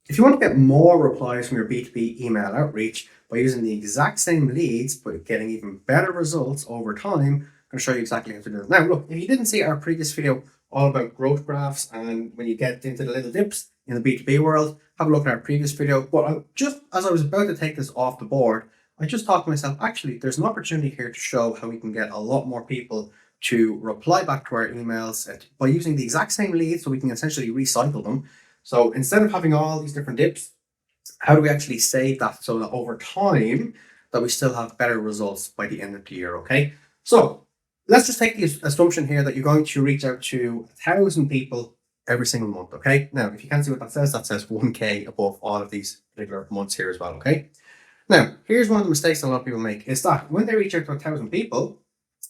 If you want to get more replies from your B2B email outreach by using the exact same leads, but getting even better results over time, I'm going to show you exactly how to do it. Now, look, if you didn't see our previous video all about growth graphs and when you get into the little dips in the B2B world, have a look at our previous video. But just as I was about to take this off the board, I just thought to myself, actually, there's an opportunity here to show how we can get a lot more people to reply back to our emails by using the exact same leads, so we can essentially recycle them. So instead of having all these different dips, how do we actually save that so that over time that we still have better results by the end of the year? Okay, so let's just take the assumption here that you're going to reach out to 1,000 people every single month. Okay, now if you can't see what that says 1K above all of these particular months here as well. Okay, now here's one of the mistakes a lot of people make is that when they reach out to 1,000 people,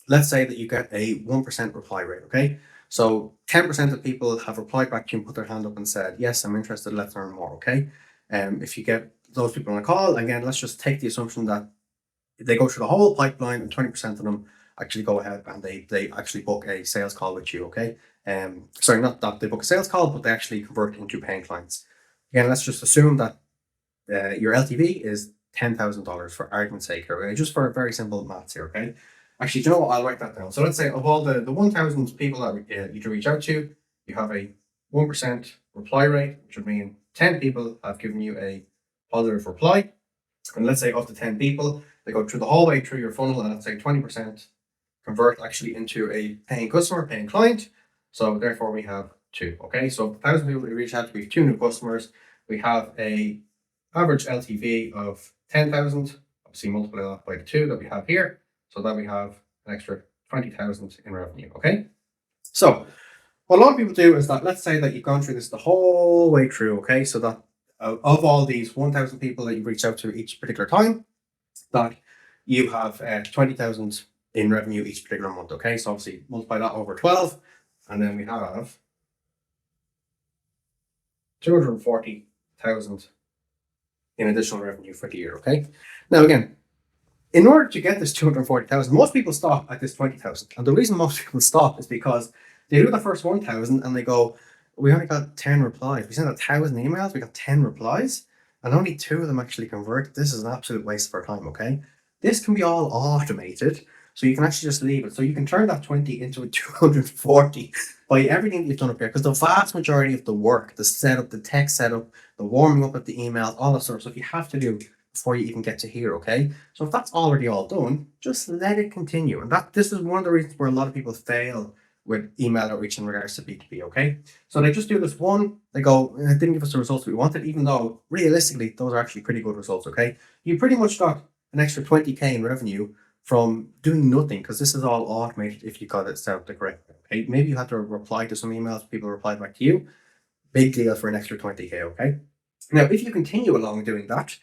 let's say that you get a 1% reply rate. Okay, so 10% of people have replied back to you and put their hand up and said, yes, I'm interested, let's learn more. Okay, if you get those people on a call, again, let's just take the assumption that they go through the whole pipeline and 20% of them actually go ahead and they actually book a sales call with you. Okay, sorry, not that they book a sales call, but they actually convert into paying clients. Again, let's just assume that your LTV is $10,000 for argument's sake, okay? Just for very simple maths here. Okay, actually, do you know what? I'll write that down. So let's say of all the 1,000 people that you reach out to, you have a 1% reply rate, which would mean 10 people have given you a positive reply. And let's say of the 10 people, they go through the whole way through your funnel, and let's say 20% convert actually into a paying customer, paying client. So therefore we have 2. Okay, so 1,000 people we reach out to, we have 2 new customers. We have a average LTV of 10,000. Obviously multiply that by the 2 that we have here, so that we have an extra 20,000 in revenue. Okay, so what a lot of people do is that, let's say that you've gone through this the whole way through. Okay, so that of all these 1,000 people that you've reached out to each particular time, that you have 20,000 in revenue each particular month. Okay, so obviously multiply that over 12, and then we have 240,000 in additional revenue for the year. Okay, now again, in order to get this 240,000, most people stop at this 20,000. And the reason most people stop is because they do the first 1,000 and they go, we only got 10 replies. We sent 1,000 emails, we got 10 replies, and only 2 of them actually convert. This is an absolute waste of our time. Okay, this can be all automated, so you can actually just leave it. So you can turn that 20 into a 240 by everything that you've done up here, because the vast majority of the work, the setup, the tech setup, the warming up of the emails, all that sort of stuff, you have to do before you even get to here. Okay, so if that's already all done, just let it continue. And this is one of the reasons where a lot of people fail with email outreach in regards to B2B. Okay, so they just do this one, they go, it didn't give us the results we wanted, even though realistically those are actually pretty good results. Okay, you pretty much got an extra 20k in revenue from doing nothing, because this is all automated if you got it set up the correct way. Okay, maybe you had to reply to some emails, people replied back to you, big deal for an extra 20k. Okay, now if you continue along doing that,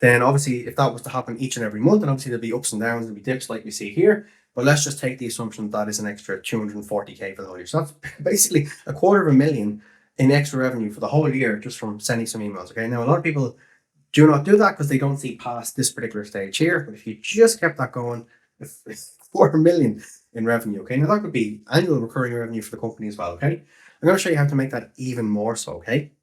then obviously if that was to happen each and every month, then obviously there'll be ups and downs, there'll be dips like we see here. But let's just take the assumption that is an extra 240k for the whole year. So that's basically $250,000 in extra revenue for the whole year just from sending some emails. Okay, now a lot of people do not do that because they don't see past this particular stage here. But if you just kept that going, it's $250,000 in revenue. Okay, now that could be annual recurring revenue for the company as well. Okay, I'm going to show you how to make that even more so. Okay,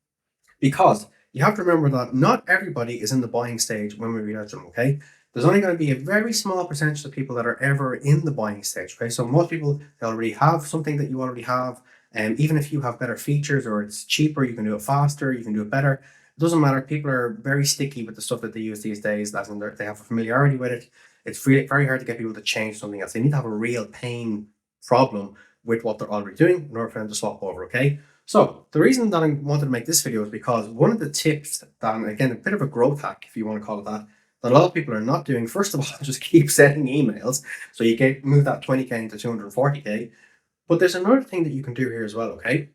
because you have to remember that not everybody is in the buying stage when we reach out to them. Okay, there's only going to be a very small percentage of people that are ever in the buying stage. Okay, so most people, they already have something that you already have, and even if you have better features or it's cheaper, you can do it faster, you can do it better. It doesn't matter. People are very sticky with the stuff that they use these days. As in they have a familiarity with it. It's really very hard to get people to change something else. They need to have a real pain problem with what they're already doing in order for them to swap over. Okay, so the reason that I wanted to make this video is because one of the tips that, again, a bit of a growth hack, if you want to call it that a lot of people are not doing, first of all, just keep sending emails. So you can move that 20k into 240k. But there's another thing that you can do here as well. Okay,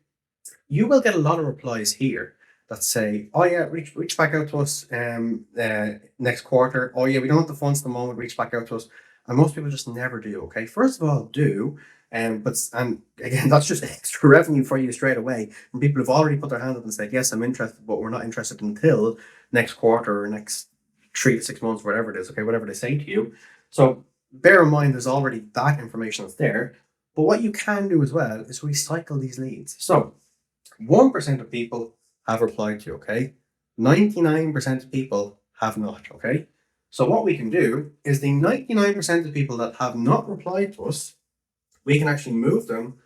you will get a lot of replies here that say, oh yeah, reach back out to us next quarter. Oh yeah, we don't have the funds at the moment, reach back out to us. And most people just never do. Okay, first of all, do. And again, that's just extra revenue for you straight away from people who've already put their hand up and said, yes, I'm interested, but we're not interested until next quarter or next 3 to 6 months, whatever it is. Okay, whatever they say to you. So bear in mind, there's already that information that's there. But what you can do as well is recycle these leads. So 1% of people have replied to you. Okay, 99% of people have not, okay? So what we can do is the 99% of people that have not replied to us, we can actually move them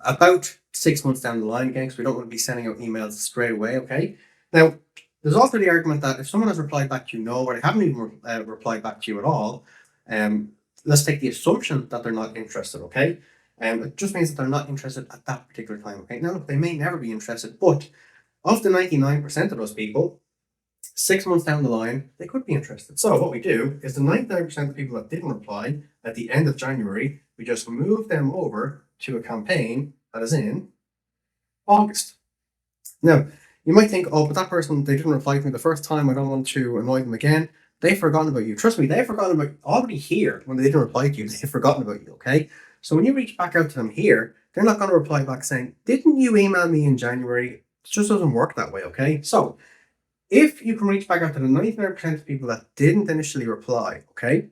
about 6 months down the line again, because we don't want to be sending out emails straight away, okay? Now, there's also the argument that if someone has replied back to you no, or they haven't even replied back to you at all, let's take the assumption that they're not interested, okay? It just means that they're not interested at that particular time, okay? Now, look, they may never be interested, but of the 99% of those people, 6 months down the line, they could be interested. So what we do is the 99% of people that didn't reply at the end of January, we just move them over to a campaign that is in August. Now, you might think, oh, but that person, they didn't reply to me the first time. I don't want to annoy them again. They've forgotten about you. Trust me, they've forgotten about already here when they didn't reply to you. They've forgotten about you, okay? So when you reach back out to them here, they're not going to reply back saying, didn't you email me in January? It just doesn't work that way, okay? So if you can reach back out to the 99% of people that didn't initially reply, okay,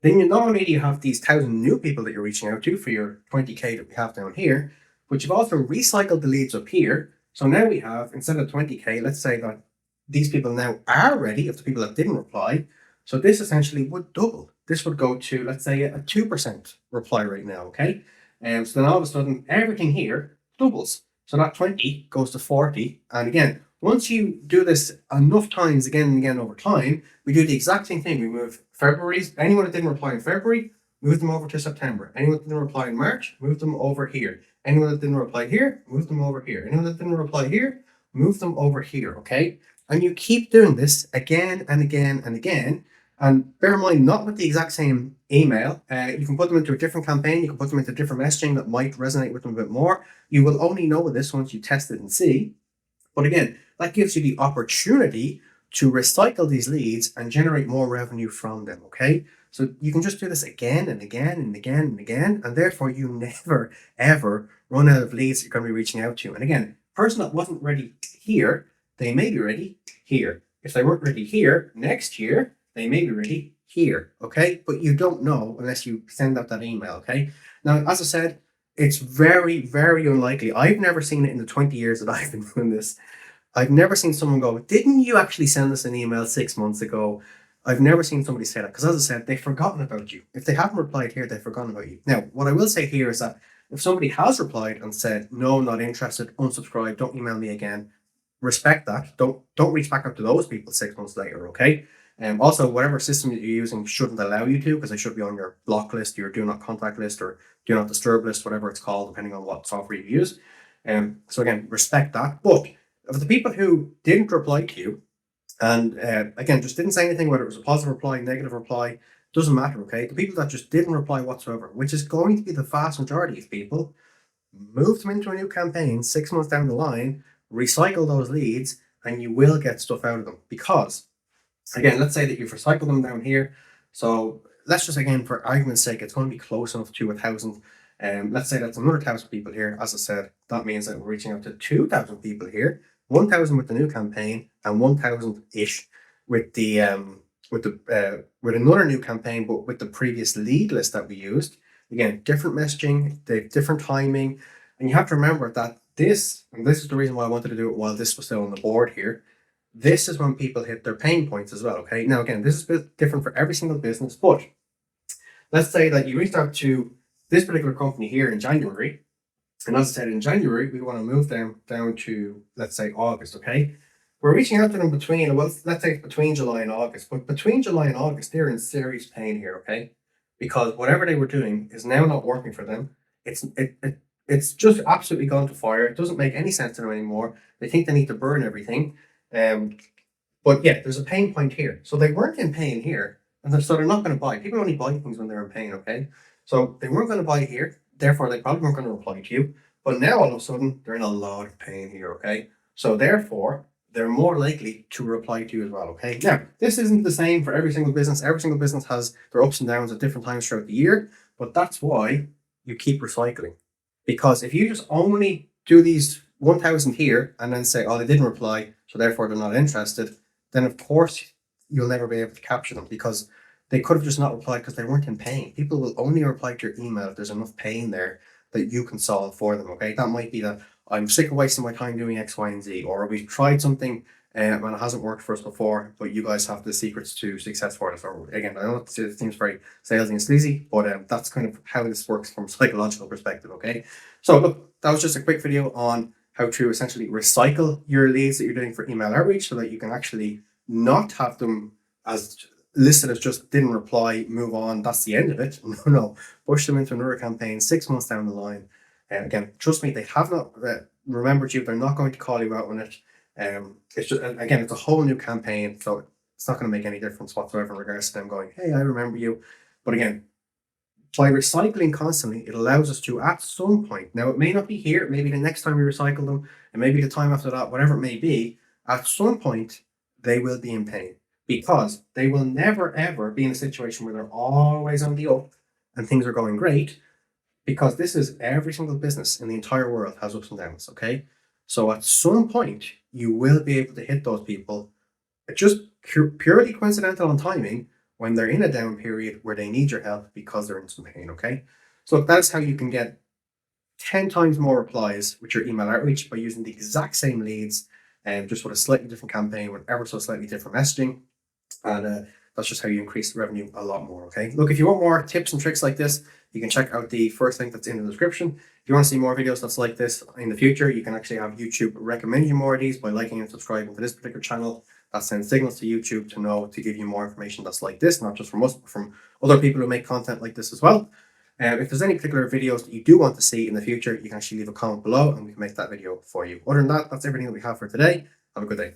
then you not only do you have these 1,000 new people that you're reaching out to for your 20K that we have down here, but you've also recycled the leads up here. So now we have, instead of 20K, let's say that these people now are ready, of the people that didn't reply. So this essentially would double. This would go to, let's say, a 2% reply rate now, okay? And so then all of a sudden, everything here doubles. So that 20 goes to 40. And again, once you do this enough times again and again over time, we do the exact same thing. We move February's, anyone that didn't reply in February, move them over to September. Anyone that didn't reply in March, move them over here. Anyone that didn't reply here, move them over here. Anyone that didn't reply here, move them over here, okay? And you keep doing this again and again and again. And bear in mind, not with the exact same email. You can put them into a different campaign. You can put them into different messaging that might resonate with them a bit more. You will only know this once you test it and see. But again, that gives you the opportunity to recycle these leads and generate more revenue from them, okay? So you can just do this again and again and again and again, and therefore you never, ever run out of leads you're going to be reaching out to. And again, person that wasn't ready here, they may be ready here. If they weren't ready here, next year, they may be ready here, okay? But you don't know unless you send out that email, okay? Now, as I said, it's very, very unlikely. I've never seen it in the 20 years that I've been doing this. I've never seen someone go, didn't you actually send us an email 6 months ago? I've never seen somebody say that because, as I said, they've forgotten about you. If they haven't replied here, they've forgotten about you. Now, what I will say here is that if somebody has replied and said, no, not interested, unsubscribe, don't email me again, respect that. Don't reach back out to those people 6 months later, okay? Also, whatever system that you're using shouldn't allow you to, because they should be on your block list, your do not contact list, or do not disturb list, whatever it's called, depending on what software you use. So again, respect that. But of the people who didn't reply to you, and again, just didn't say anything, whether it was a positive reply, negative reply, doesn't matter, okay? The people that just didn't reply whatsoever, which is going to be the vast majority of people, move them into a new campaign 6 months down the line, recycle those leads, and you will get stuff out of them. Because, again, let's say that you've recycled them down here. So let's just, again, for argument's sake, it's going to be close enough to 1,000. Let's say that's another 1,000 people here. As I said, that means that we're reaching out to 2,000 people here. 1,000 with the new campaign and 1,000-ish with the with another new campaign, but with the previous lead list that we used. Again, different messaging, different timing, and you have to remember that this is the reason why I wanted to do it while this was still on the board here. This is when people hit their pain points as well. Okay, now again, this is a bit different for every single business, but let's say that you reached out to this particular company here in January. And as I said, in January, we want to move them down to, let's say, August, okay? We're reaching out to them between, well, let's say between July and August. But between July and August, they're in serious pain here, okay? Because whatever they were doing is now not working for them. It's just absolutely gone to fire. It doesn't make any sense to them anymore. They think they need to burn everything. But yeah, there's a pain point here. So they weren't in pain here. And so they're not going to buy. People only buy things when they're in pain, okay? So they weren't going to buy here. Therefore, they probably weren't going to reply to you. But now, all of a sudden, they're in a lot of pain here, okay? So therefore, they're more likely to reply to you as well, okay? Now, this isn't the same for every single business. Every single business has their ups and downs at different times throughout the year. But that's why you keep recycling. Because if you just only do these 1,000 here and then say, oh, they didn't reply, so therefore they're not interested, then of course you'll never be able to capture them, because they could have just not replied because they weren't in pain. People will only reply to your email if there's enough pain there that you can solve for them, okay? That might be that I'm sick of wasting my time doing X, Y, and Z, or we've tried something and it hasn't worked for us before, but you guys have the secrets to success for it. So again, I know it seems very salesy and sleazy, but that's kind of how this works from a psychological perspective. Okay, so look, that was just a quick video on how to essentially recycle your leads that you're doing for email outreach, so that you can actually not have them as listed as just didn't reply, move on, that's the end of it. No, push them into another campaign 6 months down the line. And again, trust me, they have not remembered you. They're not going to call you out on it. It's just, again, it's a whole new campaign, so it's not going to make any difference whatsoever in regards to them going, hey, I remember you. But again, by recycling constantly, it allows us to, at some point, now it may not be here, maybe the next time we recycle them, and maybe the time after that, whatever it may be, at some point, they will be in pain, because they will never ever be in a situation where they're always on the up and things are going great, because this is every single business in the entire world has ups and downs. Okay, so at some point you will be able to hit those people. It's just purely coincidental on timing when they're in a down period where they need your help because they're in some pain. Okay, so that's how you can get 10 times more replies with your email outreach by using the exact same leads and just with a slightly different campaign with ever so slightly different messaging. And that's just how you increase the revenue a lot more. Okay, look, if you want more tips and tricks like this, you can check out the first link that's in the description. If you want to see more videos that's like this in the future, you can actually have YouTube recommend you more of these by liking and subscribing to this particular channel. That sends signals to YouTube to know to give you more information that's like this, not just from us, but from other people who make content like this as well. If there's any particular videos that you do want to see in the future, you can actually leave a comment below and we can make that video for you. Other than that, that's everything that we have for today. Have a good day.